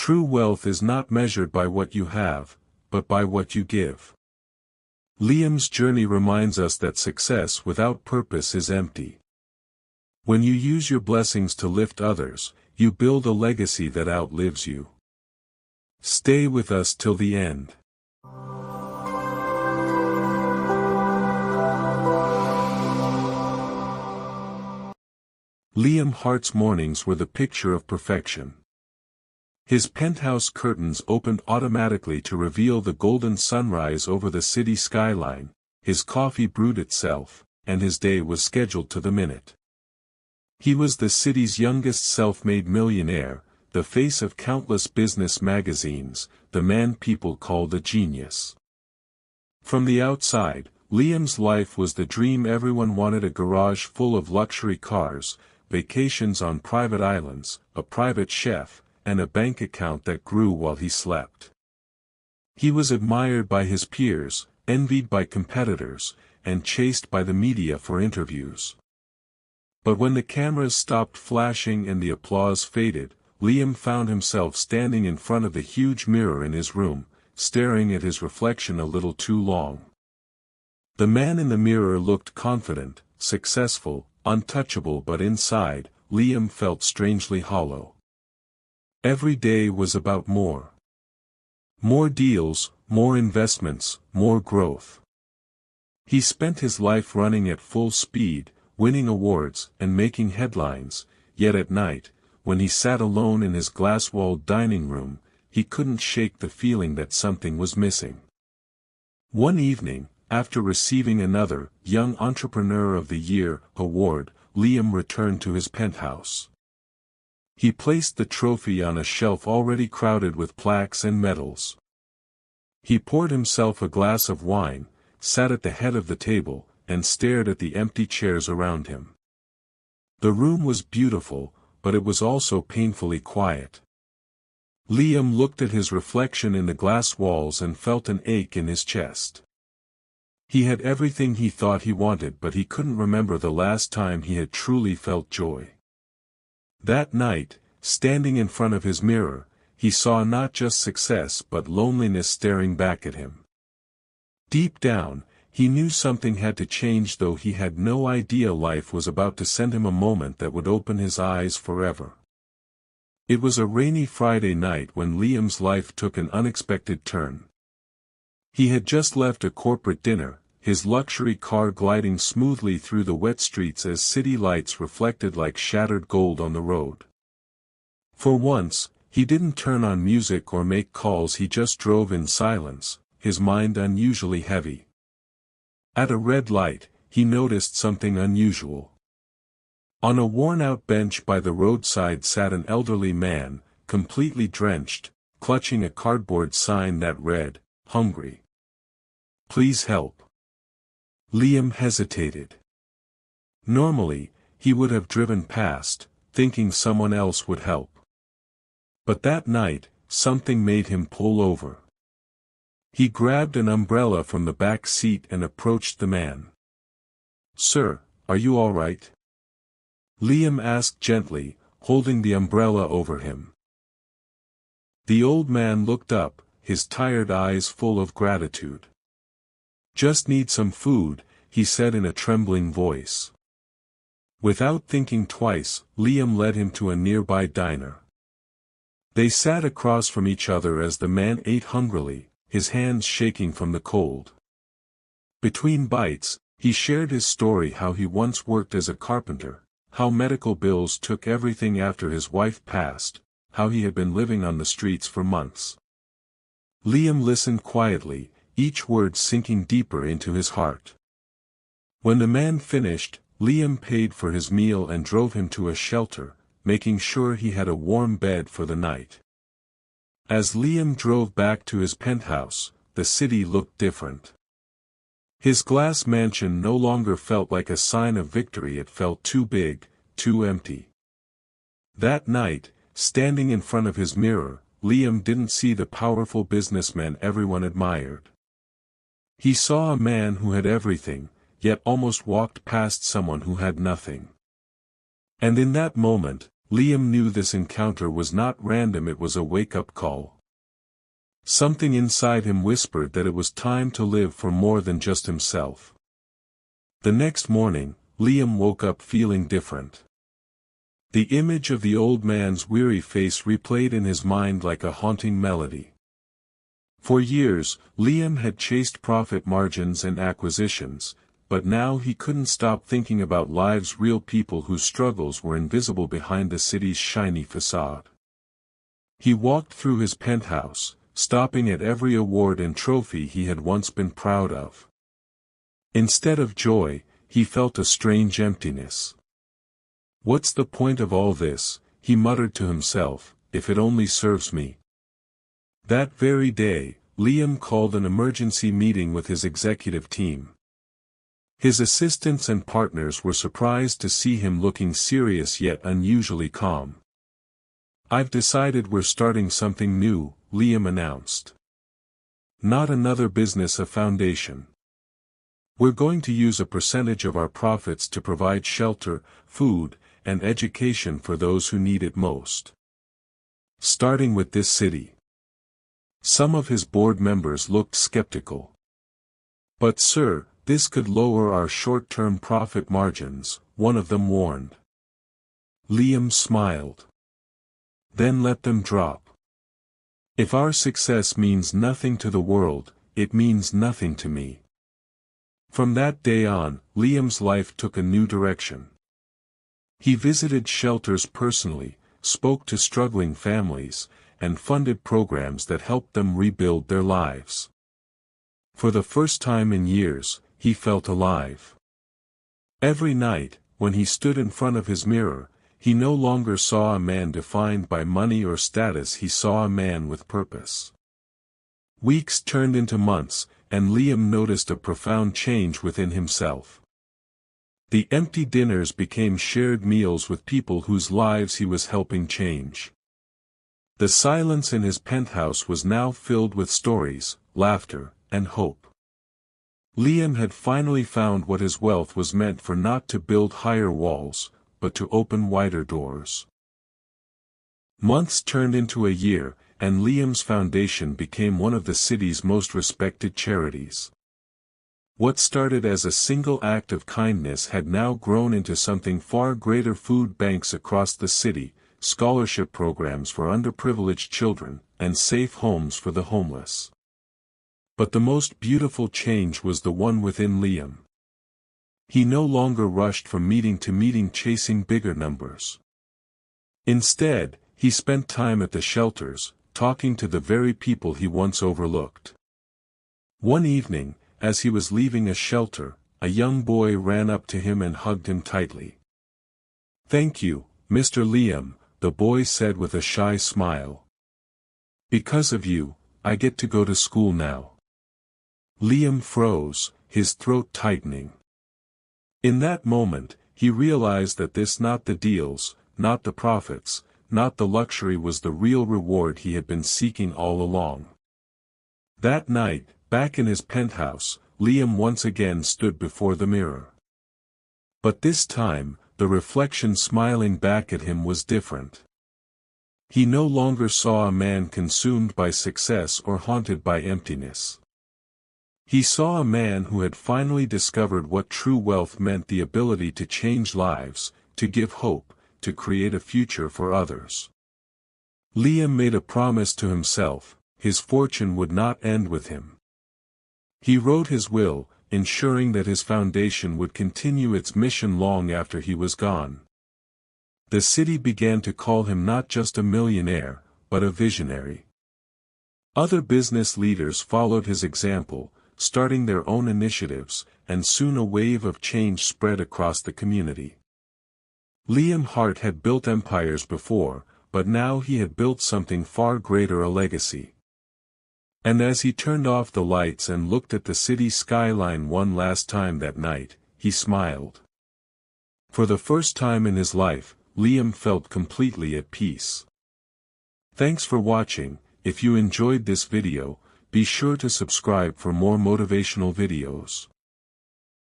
True wealth is not measured by what you have, but by what you give. Liam's journey reminds us that success without purpose is empty. When you use your blessings to lift others, you build a legacy that outlives you. Stay with us till the end. Liam Hart's mornings were the picture of perfection. His penthouse curtains opened automatically to reveal the golden sunrise over the city skyline, his coffee brewed itself, and his day was scheduled to the minute. He was the city's youngest self-made millionaire, the face of countless business magazines, the man people called a genius. From the outside, Liam's life was the dream. Everyone wanted: a garage full of luxury cars, vacations on private islands, a private chef, and a bank account that grew while he slept. He was admired by his peers, envied by competitors, and chased by the media for interviews. But when the cameras stopped flashing and the applause faded, Liam found himself standing in front of the huge mirror in his room, staring at his reflection a little too long. The man in the mirror looked confident, successful, untouchable, but inside, Liam felt strangely hollow. Every day was about more. More deals, more investments, more growth. He spent his life running at full speed, winning awards and making headlines, yet at night, when he sat alone in his glass-walled dining room, he couldn't shake the feeling that something was missing. One evening, after receiving another Young Entrepreneur of the Year award, Liam returned to his penthouse. He placed the trophy on a shelf already crowded with plaques and medals. He poured himself a glass of wine, sat at the head of the table, and stared at the empty chairs around him. The room was beautiful, but it was also painfully quiet. Liam looked at his reflection in the glass walls and felt an ache in his chest. He had everything he thought he wanted, but he couldn't remember the last time he had truly felt joy. That night, standing in front of his mirror, he saw not just success but loneliness staring back at him. Deep down, he knew something had to change, though he had no idea life was about to send him a moment that would open his eyes forever. It was a rainy Friday night when Liam's life took an unexpected turn. He had just left a corporate dinner, his luxury car gliding smoothly through the wet streets as city lights reflected like shattered gold on the road. For once, he didn't turn on music or make calls, he just drove in silence, his mind unusually heavy. At a red light, he noticed something unusual. On a worn-out bench by the roadside sat an elderly man, completely drenched, clutching a cardboard sign that read, "Hungry. Please help." Liam hesitated. Normally, he would have driven past, thinking someone else would help. But that night, something made him pull over. He grabbed an umbrella from the back seat and approached the man. "Sir, are you all right?" Liam asked gently, holding the umbrella over him. The old man looked up, his tired eyes full of gratitude. "Just need some food," he said in a trembling voice. Without thinking twice, Liam led him to a nearby diner. They sat across from each other as the man ate hungrily, his hands shaking from the cold. Between bites, he shared his story: how he once worked as a carpenter, how medical bills took everything after his wife passed, how he had been living on the streets for months. Liam listened quietly, each word sinking deeper into his heart. When the man finished, Liam paid for his meal and drove him to a shelter, making sure he had a warm bed for the night. As Liam drove back to his penthouse, the city looked different. His glass mansion no longer felt like a sign of victory, it felt too big, too empty. That night, standing in front of his mirror, Liam didn't see the powerful businessman everyone admired. He saw a man who had everything, yet almost walked past someone who had nothing. And in that moment, Liam knew this encounter was not random, it was a wake-up call. Something inside him whispered that it was time to live for more than just himself. The next morning, Liam woke up feeling different. The image of the old man's weary face replayed in his mind like a haunting melody. For years, Liam had chased profit margins and acquisitions, but now he couldn't stop thinking about lives, real people whose struggles were invisible behind the city's shiny facade. He walked through his penthouse, stopping at every award and trophy he had once been proud of. Instead of joy, he felt a strange emptiness. "What's the point of all this?" he muttered to himself, "if it only serves me." That very day, Liam called an emergency meeting with his executive team. His assistants and partners were surprised to see him looking serious yet unusually calm. "I've decided we're starting something new," Liam announced. "Not another business, a foundation. We're going to use a percentage of our profits to provide shelter, food, and education for those who need it most. Starting with this city." Some of his board members looked skeptical. "But sir, this could lower our short-term profit margins," one of them warned. Liam smiled. "Then let them drop. If our success means nothing to the world, it means nothing to me." From that day on, Liam's life took a new direction. He visited shelters personally, spoke to struggling families, and funded programs that helped them rebuild their lives. For the first time in years, he felt alive. Every night, when he stood in front of his mirror, he no longer saw a man defined by money or status, he saw a man with purpose. Weeks turned into months, and Liam noticed a profound change within himself. The empty dinners became shared meals with people whose lives he was helping change. The silence in his penthouse was now filled with stories, laughter, and hope. Liam had finally found what his wealth was meant for, not to build higher walls, but to open wider doors. Months turned into a year, and Liam's foundation became one of the city's most respected charities. What started as a single act of kindness had now grown into something far greater: food banks across the city, scholarship programs for underprivileged children, and safe homes for the homeless. But the most beautiful change was the one within Liam. He no longer rushed from meeting to meeting chasing bigger numbers. Instead, he spent time at the shelters, talking to the very people he once overlooked. One evening, as he was leaving a shelter, a young boy ran up to him and hugged him tightly. "Thank you, Mr. Liam," the boy said with a shy smile. "Because of you, I get to go to school now." Liam froze, his throat tightening. In that moment, he realized that this, not the deals, not the profits, not the luxury, was the real reward he had been seeking all along. That night, back in his penthouse, Liam once again stood before the mirror. But this time, the reflection smiling back at him was different. He no longer saw a man consumed by success or haunted by emptiness. He saw a man who had finally discovered what true wealth meant: the ability to change lives, to give hope, to create a future for others. Liam made a promise to himself: his fortune would not end with him. He wrote his will, ensuring that his foundation would continue its mission long after he was gone. The city began to call him not just a millionaire, but a visionary. Other business leaders followed his example, starting their own initiatives, and soon a wave of change spread across the community. Liam Hart had built empires before, but now he had built something far greater: a legacy. And as he turned off the lights and looked at the city skyline one last time that night, he smiled. For the first time in his life, Liam felt completely at peace. Thanks for watching. If you enjoyed this video, be sure to subscribe for more motivational videos.